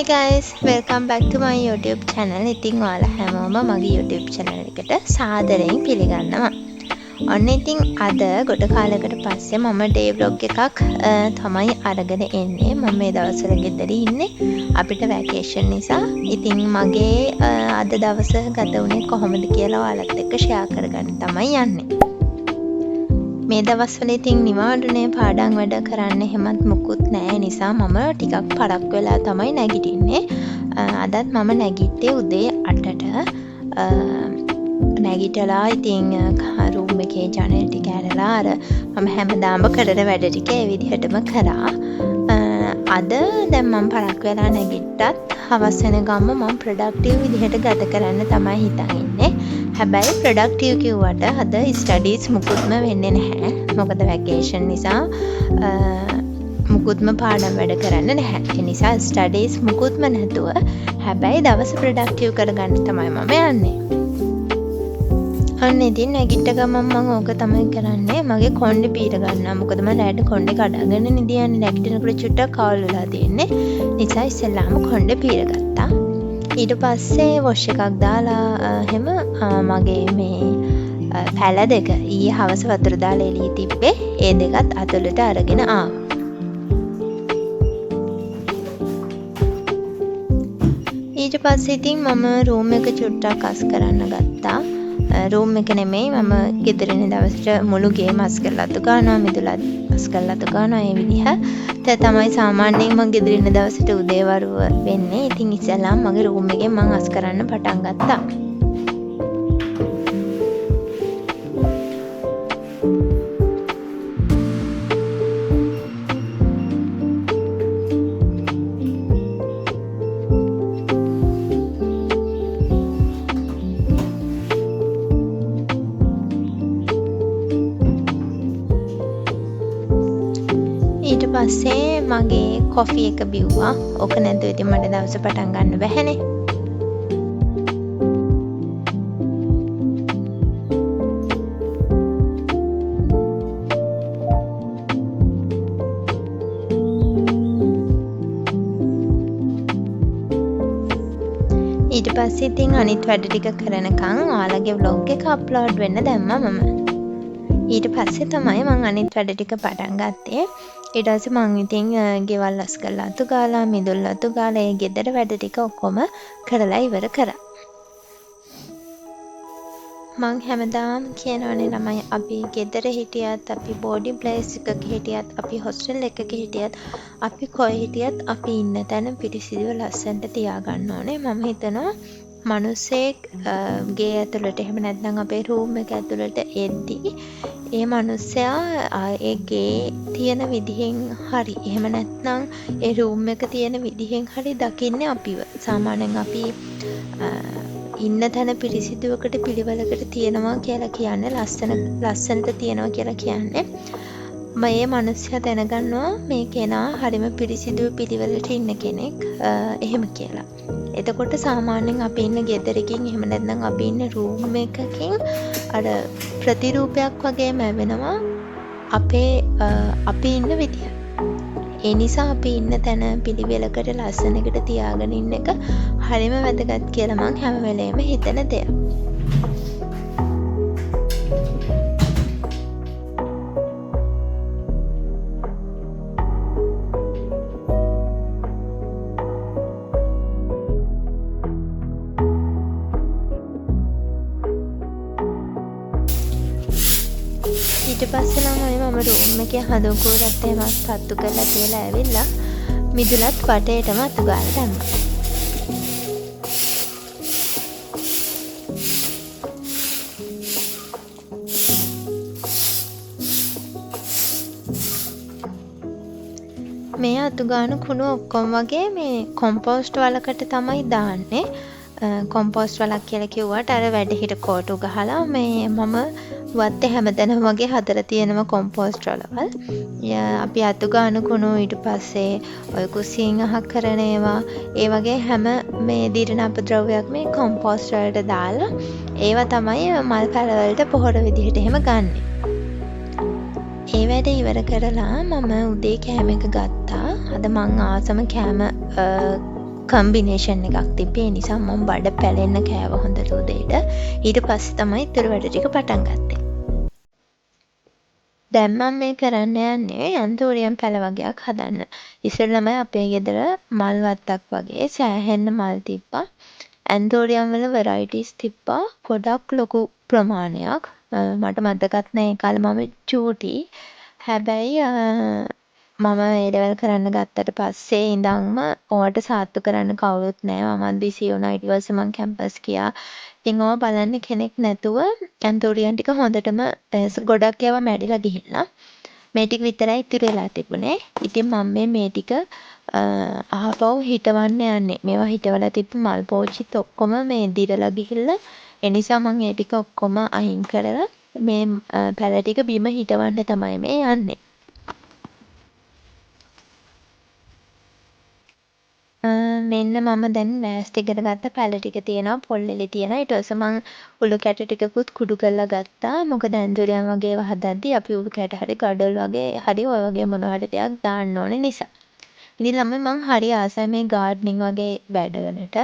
guys, welcome back to my YouTube channel. ඉතින් ඔයාලා හැමෝම මගේ YouTube channel එකට සාදරයෙන් පිළිගන්නවා. ඔන්න ඉතින් අද ගොඩ කාලයකට පස්සේ මම day vlog එකක් තමයි අරගෙන එන්නේ. මම මේ දවස්වල ගෙදර ඉන්නේ. අපිට vacation නිසා. ඉතින් මගේ අද දවස ගත වුණේ කොහොමද කියලා ඔයාලත් එක්ක share කරගන්න තමයි යන්නේ. මේ දවස්වල ඉතින් නිවාඩුනේ පාඩම් වැඩ කරන්න එහෙමත් මුකුත් නැහැ නිසා මම ටිකක් පරක් වෙලා තමයි නැගිටින්නේ. අදත් මම නැගිට්ටේ උදේ 8ට. නැගිටලා ඉතින් රූම් එකේ ජනෙල් ටික ඇරලා අර මම හැමදාම කරන වැඩ ටික ඒ විදිහටම කරා. අද දැන් මම පරක් වෙලා නැගිට්ටත් හවස වෙනකම්ම මම ප්‍රොඩක්ටිව් විදිහට ගත කරන්න තමයි හිතන් ඉන්නේ. හැබැයි ප්‍රොඩක්ටිව් කිව්වට අද ස්ටඩීස් මුකුත්ම වෙන්නේ නැහැ. මොකද වැකේෂන් නිසා මුකුත්ම පාඩම් වැඩ කරන්න නැහැ. ඒ නිසා ස්ටඩීස් මුකුත්ම නැතුව හැබැයි දවස ප්‍රොඩක්ටිව් කරගන්න තමයි මම යන්නේ. අන්න ඉතින් නැගිට ගමන් මම ඕක තමයි කරන්නේ. මගේ කොණ්ඩේ පීර ගන්නවා. මොකද මම රැට කොණ්ඩේ කඩාගෙන නිදියන්නේ නැගිටිනකොට චුට්ටක් කවල් වෙලා තියෙන්නේ. නිසා ඉස්සෙල්ලාම කොණ්ඩේ පීර ගත්තා. ඊට පස්සේ වොෂ් එකක් දාලා එහෙම මගේ මේ පැල දෙක ඊයේ හවස වතුර දාලා එළියේ තිබ්බේ. ඒ දෙකත් අතලට අරගෙන ආවා. ඊට පස්සේ ඉතින් මම රූම් එක චුට්ටක් අස් කරන්න ගත්තා. රූම් එක නෙමෙයි මම ගෙදර ඉන්න දවසට මුළු ගේම අස් කරලා අතු ගන්නවා, මිදුලත් අස් කරලා අතු ගන්නවා. ඒ විදිහ තමයි සාමාන්‍යයෙන් මම ගෙදර ඉන්න දවසට උදේවරුව වෙන්නේ. ඉතින් ඉස්සෙල්ලාම මගේ රූම් එකෙන් මම අස් කරන්න පටන් ගත්තා. ඊට පස්සේ මගේ කොෆි එක බිව්වා. ඕක නැතුව ඉතින් මට දවස පටන් ගන්න බැහැනේ. ඊට පස්සේ ඉතින් අනිත් වැඩ ටික කරනකම් ඔයාලගේ vlog එක අප්ලෝඩ් වෙන්න දැම්මා මම. ඊට පස්සේ තමයි මම අනිත් වැඩ ටික පටන් ගත්තේ. ඊට පස්සේ මම ඉතින් ගෙවල් අස් කරලා අතු ගාලා මිදුල් අතු ගාලා ඒ ගෙදර වැඩ ටික ඔක්කොම කරලා ඉවර කරා. මං හැමදාම කියනවනේ ළමයි අපි ගෙදර හිටියත් අපි බෝඩි ප්ලේස් එකක හිටියත් අපි හොස්ටල් එකක හිටියත් අපි කොහේ හිටියත් අපි ඉන්න තැන පිරිසිදුව ලස්සනට තියාගන්න ඕනේ. මම හිතනවා මනුස්සයෙක් ගේ ඇතුළට එහෙම නැත්නම් අපේ රූම් එක ඇතුළට එද්දී ඒ මනුස්සයා ඒ ගේ තියෙන විදිහෙන් හරි එහෙම නැත්නම් ඒ රූම් එක තියෙන විදිහෙන් හරි දකින්නේ අපිව. සාමාන්‍යයෙන් අපි ඉන්න තැන පිරිසිදුවකට පිළිවෙලකට තියෙනවා කියලා කියන්නේ ලස්සනට තියෙනවා කියලා කියන්නේ මේ මනුස්සයා දැනගන්නවා මේ කෙනා හරිම පිරිසිදු පිළිවෙලට ඉන්න කෙනෙක් එහෙම කියලා. එතකොට සාමාන්‍යයෙන් අපි ඉන්න ගෙදරකින් එහෙම නැත්නම් අපි ඉන්න රූම් එකකින් අර ප්‍රතිරූපයක් වගේම වෙනවා අපි ඉන්න විදිය. ඒ නිසා අපි ඉන්න තැන පිළිවෙලකට ලස්සනකට තියාගෙන ඉන්න එක හරිම වැදගත් කියලා මං හැම වෙලේම හිතන දෙයක්. ඊට පස්සේ නම් මම රූම් එකේ හඳුන් කුරත් එහෙමත් පත්තු කරලා තියලා ඇවිල්ලා මිදුලත් වටේටම අතු ගාලා දැම්මා. මේ අතු ගාන කුණු ඔක්කොම වගේ මේ කොම්පෝස්ට් වලකට තමයි දාන්නේ. කොම්පෝස්ට් වලක් කියලා කිව්වට අර වැඩ හිට කෝටු ගහලා මේ මම වත්තේ හැමතැනම වගේ හදලා තියෙනවා කොම්පෝස්ට් වලවල්. අපි අතු ගාන කුණු ඊට පස්සේ ඔය කුසින් අහක් කරන ඒවා ඒ වගේ හැම මේ දිරණ අපද්‍රව්‍යයක් මේ කොම්පෝස්ට් වලට දාලා ඒවා තමයි මල් පැල වලට පොහොර විදිහට එහෙම ගන්නෙ. ඒ වැඩ ඉවර කරලා මම උදේ කෑම එක ගත්තා. අද මං ආසම කෑම කම්බිනේෂන් එකක් තිබ්බේ. ඒ නිසා මම බඩ පැලෙන්න කෑව හොඳට උදේට. ඊට පස්සේ තමයි ඉතුරු වැඩ ටික පටන් ගත්තේ. දැන් මම මේ කරන්න යන්නේ ඇන්තෝරියම් පැල වගේක් හදන්න. ඉස්සෙල්ලම අපේ ගෙදර මල් වත්තක් වගේ සෑහෙන්න මල් තිබ්බා. ඇන්තෝරියම් වල වෙරයිටිස් තිබ්බා ගොඩක් ලොකු ප්‍රමාණයක්. මට මතකත් නෑ ඒ කාලේ මම චූටි. හැබැයි මම ඒ ලෙවල් කරන්න ගත්තට පස්සේ ඉඳන්ම ඕවට සාත්තු කරන්න කවුරුත් නෑ. මමත් බිසි වුණා. ඊට පස්සේ මං කැම්පස් ගියා. ඉතින් ඕවා බලන්න කෙනෙක් නැතුව ඇන්තෝරියම් ටික හොඳටම ගොඩක් ඒවා මැරිලා ගිහිල්ලා. මේ ටික විතරයි ඉතුරු වෙලා තිබුණේ. ඉතින් මම මේ ටික ආපහු හිටවන්න යන්නේ. මේවා හිටවලා තිබ්බ මල් පෝච්චිත් ඔක්කොම මේ දිරලා ගිහිල්ලා. ඒ නිසා මම ඒ ටික ඔක්කොම අයින් කරලා මේ පැල ටික බිම හිටවන්න තමයි මේ යන්නේ. මෙන්න මම දැන් ලෑස්ති කරගත්ත පැල ටික තියෙනවා. පොල් එලි තියෙනවා. ඊට පස්සේ මං උළු කැට ටිකකුත් කුඩු කරලා ගත්තා. මොකද ඇන්තෝරියම් වගේ ඒවා හදද්දී අපි උළු කැට හරි ගඩොල් වගේ හරි ඔය වගේ මොනවා හරි දෙයක් දාන්න ඕනේ නිසා. ඉතින් ළමයි මං හරි ආසයි මේ ගාඩ්නින් වගේ වැඩවලට.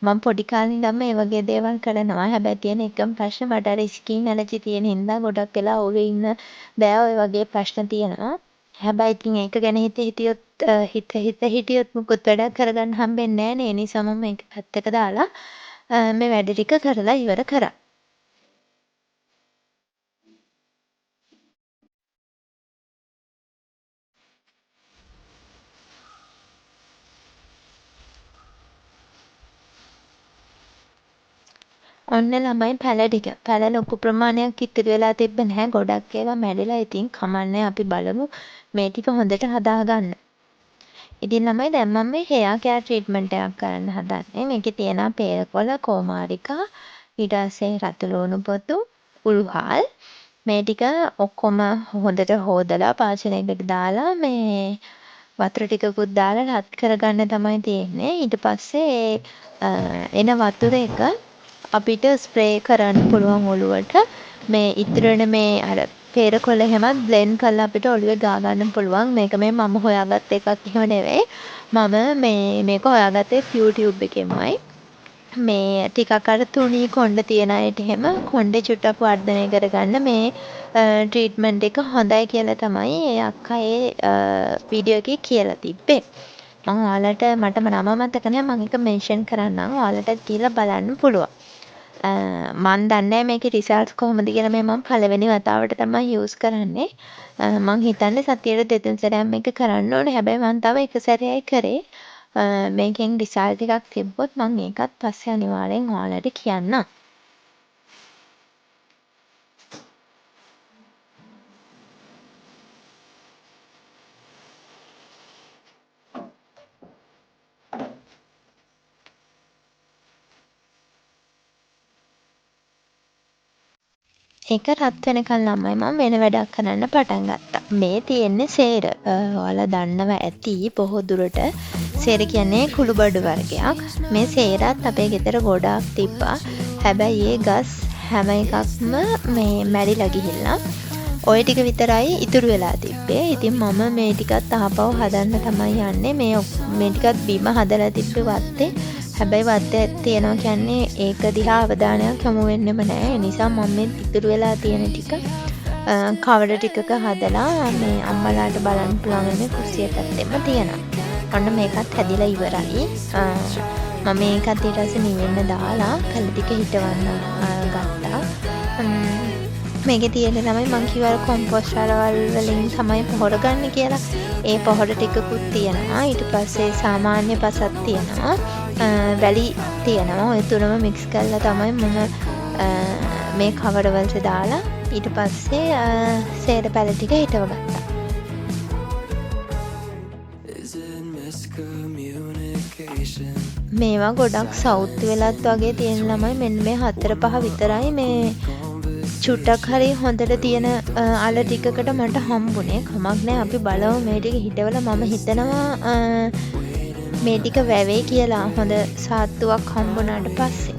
මම පොඩි කාලේ ඉඳන්ම මේ වගේ දේවල් කරනවා. හැබැයි තියෙන එකම ප්‍රශ්නේ මට අර ස්කින් ඇලර්ජි තියෙන හින්දා ගොඩක් වෙලා ඔහේ ඉන්න බෑ ඔය වගේ ප්‍රශ්න තියෙනවා. හැබැයි ඉතින් ඒක ගැන හිටියොත් මුකුත් වැඩක් කරගන්න හම්බෙන්නේ නෑනේ. ඒ නිසා මම මේක පැත්තක දාලා මේ වැඩ ටික කරලා ඉවර කරා. ඔන්න ළමයි පැල ටික. පැල ලොකු ප්‍රමාණයක් ඉතුරු වෙලා තිබ්බ නැහැ. ගොඩක් ඒවා මැරිලා. ඉතින් කමන්නේ අපි බලමු මේ ටික හොඳට හදාගන්න. ඉතින් ළමයි දැන් මම මේ හෙයා කෙයාර් ට්‍රීට්මන්ට් එකක් කරන්න හදන්නේ. මේකේ තියෙනවා පේරකොළ, කෝමාරිකා, ඊට පස්සේ රතු ලූණු පොතු, උළුහල්. මේ ටික ඔක්කොම හොඳට හොදලා පාචනයකට දාලා මේ වතුර ටිකකුත් දාලා රත් කරගන්න තමයි තියෙන්නේ. ඊට පස්සේ එන වතුර එක අපිට ස්ප්‍රේ කරන්න පුළුවන් ඔළුවට. මේ ඉතුරු වෙන මේ අර පේරකොළ එහෙමත් බ්ලෙන්ඩ් කරලා අපිට ඔළුවේ ගා ගන්න පුළුවන්. මේක මේ මම හොයාගත්ත එකක් එහෙම නෙවෙයි. මම මේක හොයාගත්තේ YouTube එකෙන්මයි. මේ ටිකක් අර තුනී කොණ්ඩ තියන අයට එහෙම කොණ්ඩේ චුට්ටක් වර්ධනය කරගන්න මේ ට්‍රීට්මන්ට් එක හොඳයි කියලා තමයි ඒ අක්කා වීඩියෝ එකේ කියලා තිබ්බේ. මම ඔයාලට මට නම මතක නෑ මම ඒක මෙන්ෂන් කරන්නම්. ඔයාලට ගිහලා බලන්න පුළුවන්. මන් දන්නේ මේකේ රිසල්ට්ස් කොහොමද කියලා මම පළවෙනි වතාවට තමයි යූස් කරන්නේ. මං හිතන්නේ සතියට දෙතුන් සැරයක් මේක කරන්න ඕනේ. හැබැයි මං තව එක සැරයයි කරේ. මේකෙන් රිසල්ට් එකක් තිබ්බොත් මං ඒකත් පස්සේ අනිවාර්යෙන් ඔයාලට කියන්නම්. ඒක රත් වෙනකන් ළමයි මම වෙන වැඩක් කරන්න පටන් ගත්තා. මේ තියෙන්නේ සේර. ඔයාලා දන්නවා ඇති බොහෝ දුරට සේර කියන්නේ කුළුබඩු වර්ගයක්. මේ සේරත් අපේ ගෙදර ගොඩාක් තිබ්බා. හැබැයි ඒ ගස් හැම එකක්ම මේ මැරිලා ගිහිල්ලා ඔය ටික විතරයි ඉතුරු වෙලා තිබ්බේ. ඉතින් මම මේ ටිකත් ආපහු හදන්න තමයි යන්නේ. මේ ටිකත් බිම හදලා තිබ්බේ වත්තේ. හැබැයි වත්තේ තියනවා කියන්නේ ඒක දිහා අවධානයක් යොමු වෙන්නෙම නෑ. ඒ නිසා මම මේ ඉතුරු වෙලා තියෙන ටික කවර ටිකක හදලා මේ අම්මලාට බලන්න පුළුවන් වෙන කුස්සිය පැත්තෙම තියෙනවා. ඔන්න මේකත් හැදිලා ඉවරයි. මම මේකත් ඊට පස්සේ නිවෙන්න දාලා පැල ටික හිටවන්න ගත්තා. මේකේ තියෙන ළමයි මං කිව්වා කොම්පෝස්ට් වලින් තමයි පොහොර ගන්න කියලා. ඒ පොහොර ටිකකුත් තියෙනවා. ඊට පස්සේ සාමාන්‍ය පසක් තියෙනවා. වැලි තියෙනවා. ඔය තුනම මික්ස් කරලා තමයි මම මේ කවර වලට දාලා ඊට පස්සේ සේර පැල ටික හිටව ගත්තා. මේවා ගොඩක් සවුත් වෙලත් වගේ තියෙන ළමයි මෙන්න මේ 4-5 විතරයි මේ චුට්ටක් හරි හොඳට තියෙන අල ටිකකට මට හම්බුනේ. කමක් නෑ අපි බලමු මේ ටික හිටවලා මම හිතනවා මේ ටික වැවේ කියලා හොඳ සාත්තුවක් හම්බුනාට පස්සේ.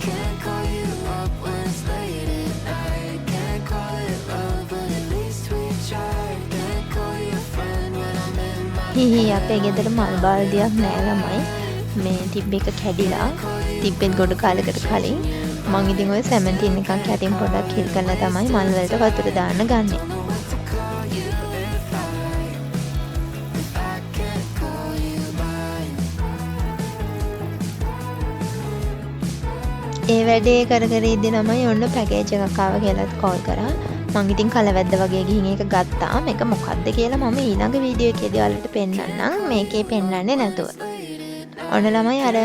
Can't call it love, but at least we tried. හිහි අපේ ගෙදර මල් බාල්දියක් නෑ ළමයි. මේ තිබ්බ එක කැඩිලා තිබ්බෙත් ගොඩ කාලෙකට කලින් මං ඉතින් ඔය සැමන්ටින් එකක් යටින් පොඩ්ඩක් හිල් කරලා තමයි මල් වලට වතුර දාන්න ගන්නෙ. ඒ වැඩේ කර කර ඉද්දි තමයි ඔන්න පැකේජ් එකක් ආවා කියලාත් කෝල් කරා. මං ඉතින් කලවැද්ද වගේ ගිහින් ඒක ගත්තා. මේක මොකක්ද කියලා මම ඊළඟ වීඩියෝ එකේදී ඔයාලට පෙන්නන්නම්. මේකේ පෙන්නන්නේ නැතුව. ඔන්න ළමයි අර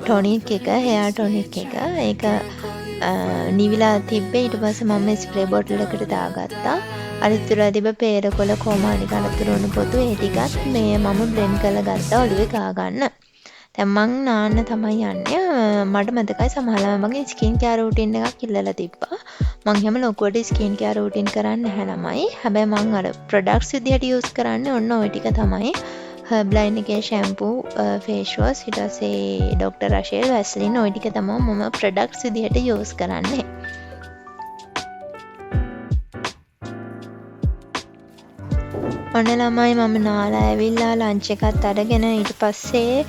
ටොනික් එක, හෙයාර් ටොනික් එක. ඒක නිවිලා තිබ්බේ. ඊට පස්සේ මම ස්ප්‍රේ බෝටල් එකට දාගත්තා. අනිත් තුරා තිබ්බ පේරකොළ කොමානි කනතුරුණු පොතු ඒ ටිකත් මේ මම බ්ලෙන්ඩ් කරලා ගත්තා ඔළුවේ ගා ගන්න. දැන් මං නාන්න තමයි යන්නේ. මට මතකයි සමහරවල් මගේ ස්කින් කෙයාර් රූටින් එකක් ඉල්ලලා තිබ්බා. මං එහෙම ලොකුවට ස්කින් කෙයාර් රූටින් කරන්නේ නැහැ ළමයි. හැබැයි මං අර ප්‍රොඩක්ට්ස් විදිහට යූස් කරන්නේ ඔන්න ওই ටික තමයි. හර්බ්ලයින් එකේ ෂැම්පූ, ෆේස් වොෂ්, ඊට පස්සේ ඩොක්ටර් රෂෙල්, වැස්ලින් ওই ටික තමයි මම ප්‍රොඩක්ට්ස් විදිහට යූස් කරන්නේ. ඔන්න ළමයි මම නාලා ඇවිල්ලා ලන්ච් එකත් අරගෙන ඊට පස්සේ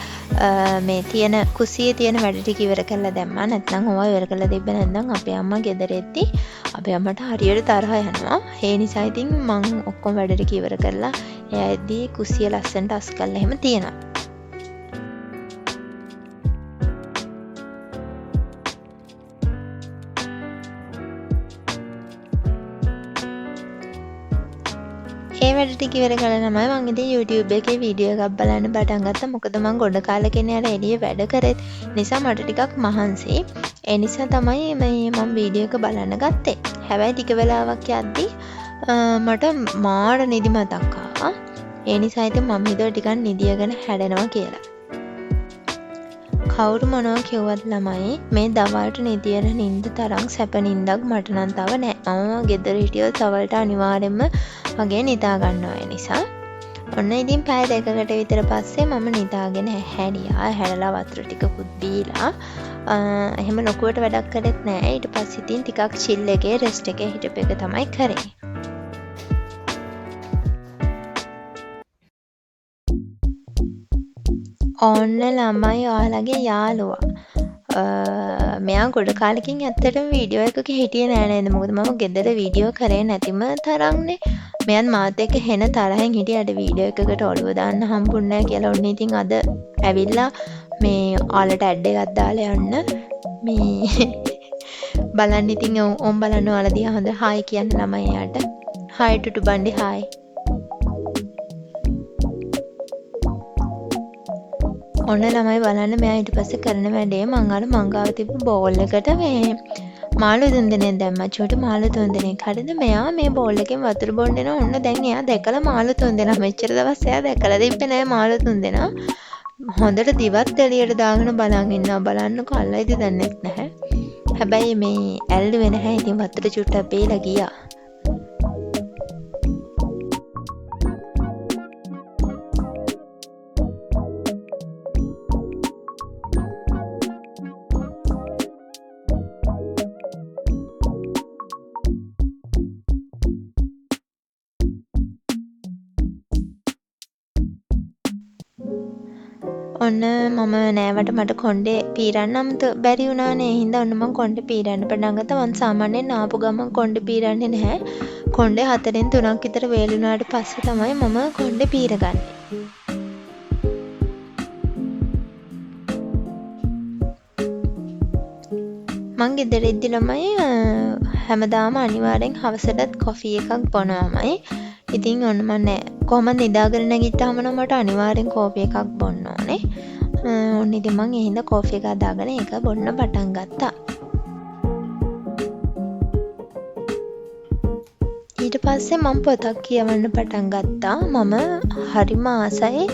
මේ තියෙන කුසියේ තියෙන වැඩ ටික ඉවර කරලා දැම්මා. නැත්නම් ඕවා ඉවර කරලා තිබ්බේ නැත්නම් අපේ අම්මා ගෙදර එද්දි අපේ අම්මට හරියට තරහ යනවා. ඒ නිසා ඉතින් මං ඔක්කොම වැඩ ටික ඉවර කරලා එයා එද්දි කුසිය ලස්සනට අස් කරලා එහෙම තියෙනවා. ඒ වැඩ ටික ඉවර කරලා තමයි මම ඉතින් YouTube එකේ වීඩියෝ එකක් බලන්න පටන් ගත්තා. මොකද මම ගොඩ කාලෙකින් යාර එළිය වැඩ කරේ. නිසා මට ටිකක් මහන්සි. ඒ නිසා තමයි මම වීඩියෝ එක බලන්න ගත්තේ. හැබැයි ටික වෙලාවක් යද්දි මට මාර නිදිමතක් ආවා. ඒ නිසා ඉතින් මම හිතුවා ටිකක් නිදියගෙන හැදෙනවා කියලා. කවුරු මොනවා කිව්වත් ළමයි මේ දවල්ට නිදියන නිින්ද තරම් සැප නිින්දක් මට නම් තව නෑ. මම ගෙදර හිටියොත් තවලට අනිවාර්යෙන්ම වගේ නිදා ගන්නවා. ඒ නිසා ඔන්න ඉතින් පැය දෙකකට විතර පස්සේ මම නිදාගෙන හැරියා. හැරලා වතුර ටිකකුත් බීලා එහෙම ලොකුවට වැඩක් කරෙත් නෑ. ඊට පස්සේ ඉතින් ටිකක් චිල් එකේ රෙස්ට් එකේ හිටපු එක තමයි කරේ. ඔන්න ළමයි ඔයාලගේ යාළුවා. මෙයා ගොඩ කාලෙකින් ඇත්තටම වීඩියෝ එකක හිටියේ නෑ නේද? මොකද මම ගෙදර වීඩියෝ කරේ නැතිම තරම්නේ. මෙයන් මාත් එක්ක හෙන තරහින් හිටියට වීඩියෝ එකකට ඔළුව දාන්න හම්බුන්නේ නැහැ කියලා ඔන්න ඉතින් අද ඇවිල්ලා මේ ඔයාලට ඇඩ් එකක් දාලා යන්න. මේ බලන්න ඉතින් ඕම් බලන්න ඔයාලා දිහා හොඳ හායි කියන්න ළමයි යාට. හායි ටුටු බණ්ඩි හායි. ඔන්න ළමයි බලන්න මෙයා ඊට පස්සේ කරන වැඩේ මං අර මංගාව තිබ්බ බෝල් එකට මේ මාළු 3 දෙනෙක් දැම්මා. චූටි මාළු 3 දෙනෙක්. හරිද? මෙයා මේ බෝල් එකෙන් වතුර බොන්න එනවා. ඔන්න දැන් එයා දැකලා මාළු 3 දෙනා. මෙච්චර දවස් එයා දැකලා තිබ්බේ නෑ මාළු 3 දෙනා. හොඳට දිවත් එළියට දාගෙන බලන් ඉන්නවා. බලන්නකො අල්ලයිද දන්නේ නැහැ. හැබැයි මේ ඇල්ලුවේ නැහැ. ඉතින් වතුර චුට්ටක් බේලා ගියා. ඔන්න මම නෑවට මට කොණ්ඩේ පීරන්නම් බැරි වුණානේ. ඒ හින්දා ඔන්න මම කොණ්ඩේ පීරන්න පටන් ගත්තා. මම සාමාන්‍යයෙන් ආපු ගමන් කොණ්ඩේ පීරන්නේ නැහැ. කොණ්ඩේ 4න් 3ක් විතර වේලුණාට පස්සේ තමයි මම කොණ්ඩේ පීරගන්නේ. මං ගෙදර ඉද්දි ළමයි හැමදාම අනිවාර්යෙන් හවසටත් කොෆි එකක් බොනවාමයි. ඉතින් ඔන්න මම කොහොමද නිදාගෙන නැගිට්ටාම නම් මට අනිවාර්යෙන් කෝපි එකක් බොන්න ඕනේ. ඔන්න ඉතින් මං ඒ හින්දා කෝෆි එකක් දාගෙන ඒක බොන්න පටන් ගත්තා. ඊට පස්සේ මම පොතක් කියවන්න පටන් ගත්තා. මම හරිම ආසයි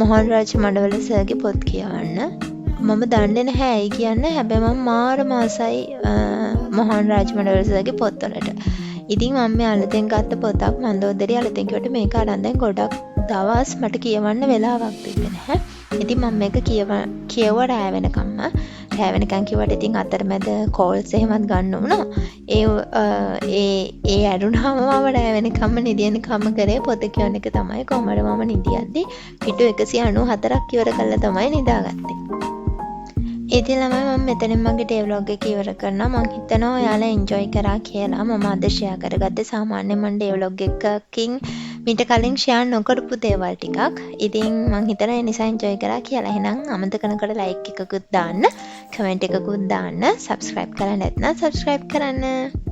මොහන් රාජ් මඩවල සර්ගේ පොත් කියවන්න. මම දන්නේ නැහැ ඇයි කියන්නේ. හැබැයි මම මාරම ආසයි මොහන් රාජ් මඩවල සර්ගේ පොත්වලට. ඉතින් මම මේ අලුතෙන් ගත්ත පොතක් මන්දෝදරි අලුතෙන් කිව්වට මේක අරන් දැන් ගොඩක් දවස් මට කියවන්න වෙලාවක් තිබ්බේ නැහැ. ඉතින් මම මේක කියව රෑ වෙනකම්ම. රෑ වෙනකන් කිව්වට ඉතින් අතරමැද කෝල්ස් එහෙමත් ගන්න වුණා. ඒ ඇරුණාම මම රෑ වෙනකම්ම නිදියනකම්ම කරේ පොත කියවන එක තමයි. කොහමද මම නිදියද්දි පිටු 194ක් ඉවර කරලා තමයි නිදාගත්තේ. ඉතින් ළමයි මම මෙතනින් මගේ ඩේ ව්ලොග් එක ඉවර කරනවා. මම හිතනවා ඔයාලා එන්ජොයි කරා කියලා. මම අද ෂෙයා කරගත්තේ සාමාන්‍යයෙන් මම ඩේ ව්ලොග් එකකින් මීට කලින් ෂෙයා නොකරපු දේවල් ටිකක්. ඉතින් මම හිතනවා ඒ නිසා එන්ජොයි කරා කියලා. එහෙනම් අමතක නොකර ලයික් එකකුත් දාන්න, කමෙන්ට් එකකුත් දාන්න, සබ්ස්ක්‍රයිබ් කරලා නැත්නම් සබ්ස්ක්‍රයිබ් කරන්න.